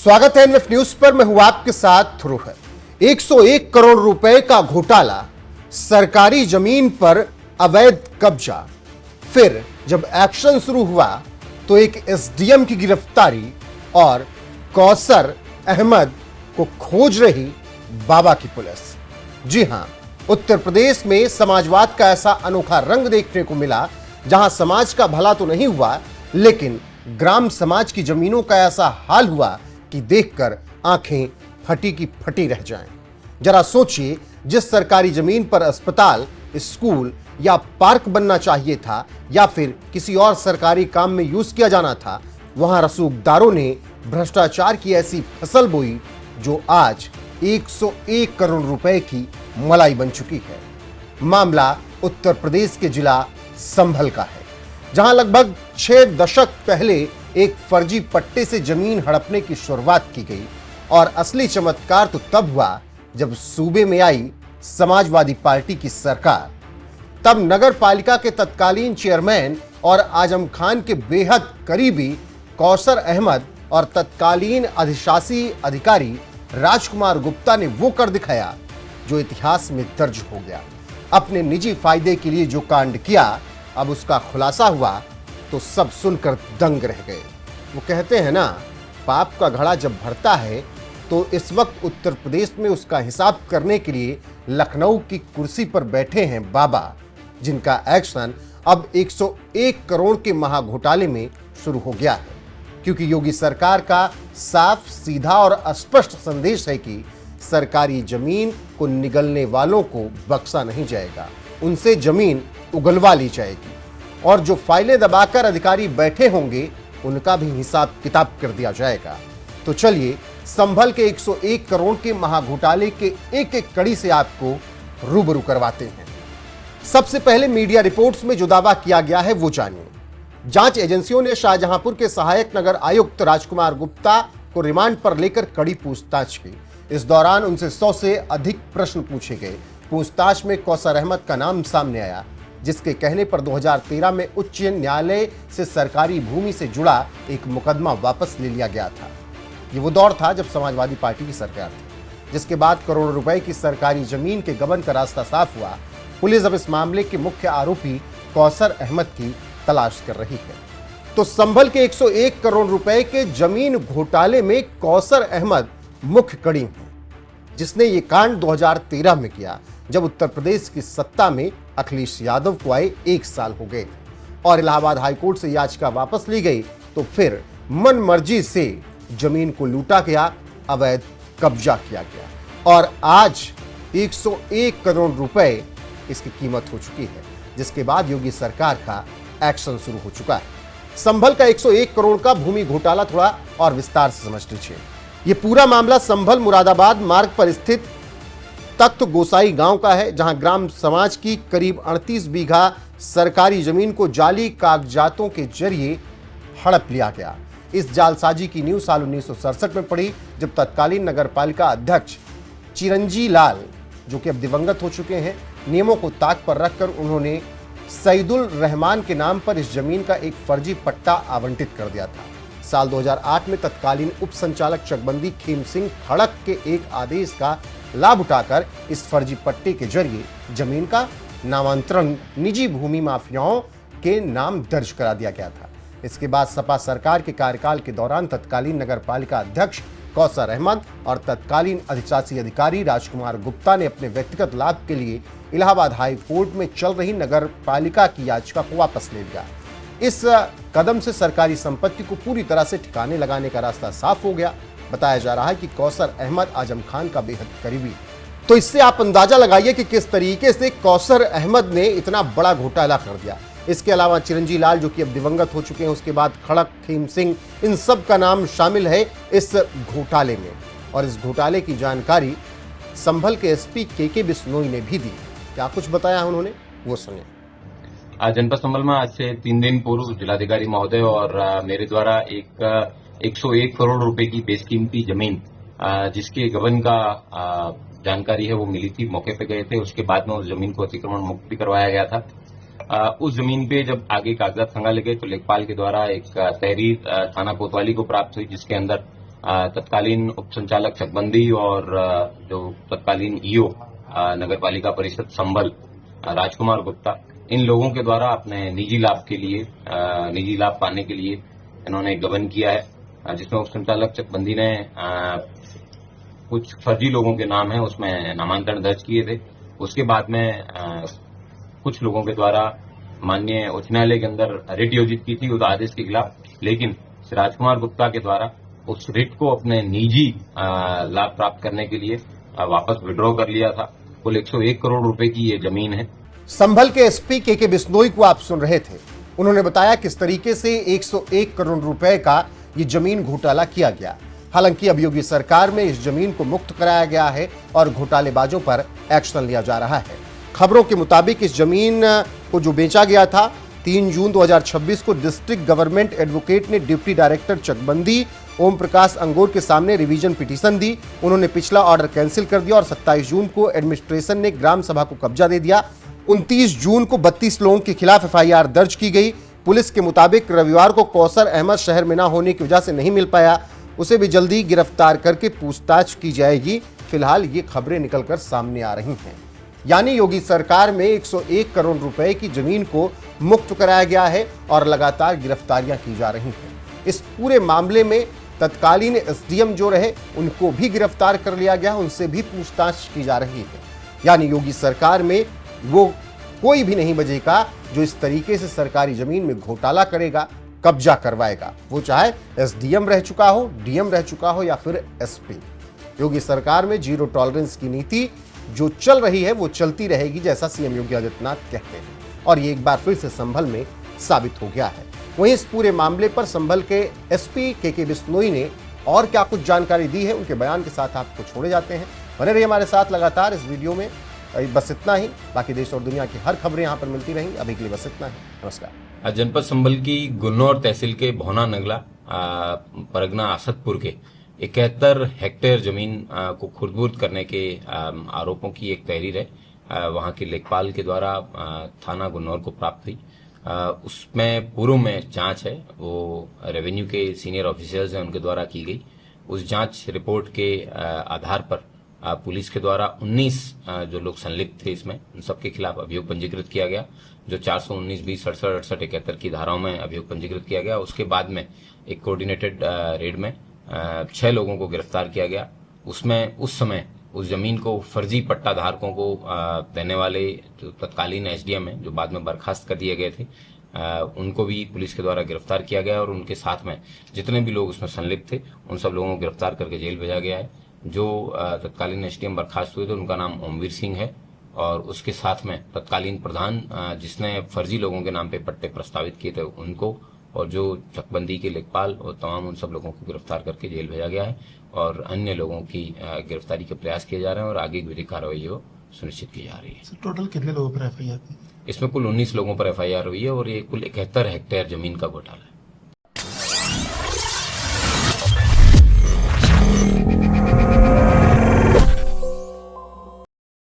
स्वागत है NF news पर। मैं हूं आपके साथ ध्रुव है। 101 करोड़ रुपए का घोटाला, सरकारी जमीन पर अवैध कब्जा। फिर जब एक्शन शुरू हुआ तो एक एसडीएम की गिरफ्तारी और कौसर अहमद को खोज रही बाबा की पुलिस। जी हां, उत्तर प्रदेश में समाजवाद का ऐसा अनोखा रंग देखने को मिला जहां समाज का भला तो नहीं हुआ, लेकिन ग्राम समाज की जमीनों का ऐसा हाल हुआ कि देखकर आंखें फटी की फटी रह जाएं। जरा सोचिए, जिस सरकारी जमीन पर अस्पताल, स्कूल या पार्क बनना चाहिए था या फिर किसी और सरकारी काम में यूज किया जाना था, वहां रसूखदारों ने भ्रष्टाचार की ऐसी फसल बोई जो आज 101 करोड़ रुपए की मलाई बन चुकी है। मामला उत्तर प्रदेश के जिला संभल का है, जहां लगभग 6 दशक पहले एक फर्जी पट्टे से जमीन हड़पने की शुरुआत की गई। और असली चमत्कार तो तब हुआ जब सूबे में आई समाजवादी पार्टी की सरकार। तब नगर पालिका के तत्कालीन चेयरमैन और आजम खान के बेहद करीबी कौसर अहमद और तत्कालीन अधिशासी अधिकारी राजकुमार गुप्ता ने वो कर दिखाया जो इतिहास में दर्ज हो गया। अपने निजी फायदे के लिए जो कांड किया, अब उसका खुलासा हुआ तो सब सुनकर दंग रह गए। वो कहते हैं ना, पाप का घड़ा जब भरता है तो इस वक्त उत्तर प्रदेश में उसका हिसाब करने के लिए लखनऊ की कुर्सी पर बैठे हैं बाबा, जिनका एक्शन अब 101 करोड़ के महाघोटाले में शुरू हो गया है। क्योंकि योगी सरकार का साफ, सीधा और स्पष्ट संदेश है कि सरकारी जमीन को निगलने वालों को बख्शा नहीं जाएगा, उनसे जमीन उगलवा ली जाएगी और जो फाइलें दबाकर अधिकारी बैठे होंगे उनका भी हिसाब किताब कर दिया जाएगा। तो चलिए, संभल के 101 करोड़ के महाघोटाले के एक एक कड़ी से आपको रूबरू करवाते हैं। सबसे पहले मीडिया रिपोर्ट्स में जो दावा किया गया है वो जानिए। जांच एजेंसियों ने शाहजहांपुर के सहायक नगर आयुक्त राजकुमार गुप्ता को रिमांड पर लेकर कड़ी पूछताछ की। इस दौरान उनसे 100 से अधिक प्रश्न पूछे गए। पूछताछ में कौसर अहमद का नाम सामने आया, जिसके कहने पर 2013 में उच्च न्यायालय से सरकारी भूमि से जुड़ा एक मुकदमा वापस ले लिया गया था। ये वो दौर था जब समाजवादी पार्टी की सरकार थी, जिसके बाद करोड़ों रुपए की सरकारी जमीन के गबन का रास्ता साफ हुआ। पुलिस अब इस मामले के मुख्य आरोपी कौसर अहमद की तलाश कर रही है। तो संभल के 101 करोड़ रुपए के जमीन घोटाले में कौसर अहमद मुख्य कड़ी है, जिसने ये कांड 2013 में किया, जब उत्तर प्रदेश की सत्ता में अखिलेश यादव को आए 1 साल हो गए और इलाहाबाद हाईकोर्ट से याचिका वापस ली गई। तो फिर मन मर्जी से जमीन को लूटा गया, अवैध कब्जा किया गया और आज 101 करोड़ रुपए इसकी कीमत हो चुकी है, जिसके बाद योगी सरकार का एक्शन शुरू हो चुका है। संभल का 101 करोड़ का भूमि घोटाला थोड़ा और विस्तार से समझ लीजिए। यह पूरा मामला संभल मुरादाबाद मार्ग पर स्थित तख्त गोसाई गांव का है, जहां ग्राम समाज की करीब 38 बीघा सरकारी जमीन को जाली कागजातों के जरिए हड़प लिया गया। इस जालसाजी की नींव साल 1967 में पड़ी, जब तत्कालीन नगर पालिका अध्यक्ष चिरंजी लाल, जो कि अब दिवंगत हो चुके हैं, नियमों को ताक पर रखकर उन्होंने सईदुल रहमान के नाम पर इस जमीन का एक फर्जी पट्टा आवंटित कर दिया था। साल 2008 में तत्कालीन उप संचालक चकबंदी खेम सिंह खड़क के एक आदेश का लाभ उठाकर इस फर्जी पट्टे के जरिए जमीन का नामांतरण निजी भूमि माफियाओं के नाम दर्ज करा दिया गया था। इसके बाद सपा सरकार के कार्यकाल के दौरान तत्कालीन नगर पालिका अध्यक्ष कौसर अहमद और तत्कालीन अधिशासी अधिकारी राजकुमार गुप्ता ने अपने व्यक्तिगत लाभ के लिए इलाहाबाद हाई कोर्ट में चल रही नगर पालिका की याचिका को वापस ले लिया। इस कदम से सरकारी संपत्ति को पूरी तरह से ठिकाने लगाने का रास्ता साफ हो गया। बताया जा रहा है कि कौसर अहमद आजम खान का बेहद करीबी। तो इससे आप अंदाजा लगाइए कि किस तरीके से कौसर अहमद ने इतना बड़ा घोटाला कर दिया। इसके अलावा चिरंजी लाल, जो कि अब दिवंगत हो चुके हैं, उसके बाद खड़क, खेम सिंह, इन सब का नाम शामिल है इस घोटाले में। और इस घोटाले की जानकारी संभल के एसपी के बिश्नोई ने भी दी। क्या कुछ बताया उन्होंने, वो सुनिए। आज जनपद संभल में आज से 3 दिन पूर्व जिलाधिकारी महोदय और मेरे द्वारा एक 101 करोड़ रुपए की बेशकीमती जमीन, जिसके गबन का जानकारी है वो मिली थी। मौके पे गए थे, उसके बाद में उस जमीन को अतिक्रमण मुक्त भी करवाया गया था। उस जमीन पे जब आगे कागजात खंगाले गए तो लेखपाल के द्वारा एक तहरीर थाना कोतवाली को प्राप्त हुई, जिसके अंदर तत्कालीन उप संचालक चकबंदी और जो तत्कालीन ईओ नगर पालिका परिषद संभल राजकुमार गुप्ता, इन लोगों के द्वारा अपने निजी लाभ के लिए, निजी लाभ पाने के लिए इन्होंने गबन किया है, जिसमें उप संचालक चकबंदी ने कुछ फर्जी लोगों के नाम है उसमें नामांकन दर्ज किए थे। उसके बाद में कुछ लोगों के द्वारा माननीय उच्च न्यायालय के अंदर रिट योजित की थी उस आदेश के खिलाफ, लेकिन राजकुमार गुप्ता के द्वारा उस रिट को अपने निजी लाभ प्राप्त करने के लिए वापस विड्रॉ कर लिया था। कुल 101 करोड़ रुपए की ये जमीन है। संभल के एसपी के बिश्नोई को आप सुन रहे थे। उन्होंने बताया किस तरीके से 101 करोड़ रुपए का ये जमीन घोटाला किया गया। हालांकि अब योगी सरकार में इस जमीन को मुक्त कराया गया है और घोटालेबाजों पर एक्शन लिया जा रहा है। खबरों के मुताबिक इस जमीन को जो बेचा गया था, 3 जून 2026 को डिस्ट्रिक्ट गवर्नमेंट एडवोकेट ने डिप्टी डायरेक्टर चकबंदी ओम प्रकाश अंगोर के सामने रिवीजन पिटीशन दी। उन्होंने पिछला ऑर्डर कैंसिल कर दिया और 27 जून को एडमिनिस्ट्रेशन ने ग्राम सभा को कब्जा दे दिया। 29 जून को 32 लोगों के खिलाफ एफआईआर दर्ज की गई। पुलिस के मुताबिक रविवार को कौसर अहमद शहर में न होने की वजह से नहीं मिल पाया, उसे भी जल्दी गिरफ्तार करके पूछताछ की जाएगी। फिलहाल ये खबरें निकलकर सामने आ रही हैं। यानी योगी सरकार में 101 करोड़ रुपए की जमीन को मुक्त कराया गया है और लगातार गिरफ्तारियां की जा रही हैं। इस पूरे मामले में तत्कालीन एसडीएम जो रहे उनको भी गिरफ्तार कर लिया गया, उनसे भी पूछताछ की जा रही है। यानी योगी सरकार में वो कोई भी नहीं बचेगा जो इस तरीके से सरकारी जमीन में घोटाला करेगा, कब्जा करवाएगा, वो चाहे एसडीएम रह चुका हो, डीएम रह चुका हो या फिर एसपी। योगी सरकार में जीरो टॉलरेंस की नीति जो चल रही है वो चलती रहेगी, जैसा सीएम योगी आदित्यनाथ कहते हैं, और ये एक बार फिर से संभल में साबित हो गया है। वहीं इस पूरे मामले पर संभल के एसपी के बिश्नोई ने और क्या कुछ जानकारी दी है, उनके बयान के साथ आपको छोड़े जाते हैं। बने रहिए हमारे साथ लगातार इस वीडियो में। बस इतना ही, बाकी देश और दुनिया की हर खबरें यहाँ पर मिलती रहेंगी। अभी के लिए बस इतना ही, नमस्कार। जनपद संभल की गुन्नौर तहसील के भौना नगला परगना आसदपुर के 71 हेक्टेयर जमीन को खुर्द-बुर्द करने के आरोपों की एक तहरीर है वहां के लेखपाल के द्वारा थाना गुन्नौर को प्राप्त हुई। उसमें पूर्व में जांच है, वो रेवेन्यू के सीनियर ऑफिसर्स हैं उनके द्वारा की गई। उस जांच रिपोर्ट के आधार पर पुलिस के द्वारा 19 जो लोग संलिप्त थे इसमें, उन सबके खिलाफ अभियोग पंजीकृत किया गया, जो 419, 20, 67, 68, 71 की धाराओं में अभियोग पंजीकृत किया गया। उसके बाद में एक कोऑर्डिनेटेड रेड में 6 लोगों को गिरफ्तार किया गया। उसमें उस समय उस जमीन को फर्जी पट्टा धारकों को देने वाले जो तत्कालीन एसडीएम हैं, जो बाद में बर्खास्त कर दिए गए थे, उनको भी पुलिस के द्वारा गिरफ्तार किया गया और उनके साथ में जितने भी लोग उसमें संलिप्त थे उन सब लोगों को गिरफ्तार करके जेल भेजा गया है। जो तत्कालीन एसडीएम बर्खास्त हुए थे उनका नाम ओमवीर सिंह है और उसके साथ में तत्कालीन प्रधान जिसने फर्जी लोगों के नाम पे पट्टे प्रस्तावित किए थे उनको, और जो चकबंदी के लेखपाल और तमाम उन सब लोगों को गिरफ्तार करके जेल भेजा गया है और अन्य लोगों की गिरफ्तारी के प्रयास किए जा रहे हैं और आगे की विधिक कार्रवाई वो सुनिश्चित की जा रही है। टोटल कितने लोगों पर एफआईआर? इसमें कुल 19 लोगों पर एफआईआर हुई है और ये कुल 71 हेक्टेयर जमीन का घोटाला है।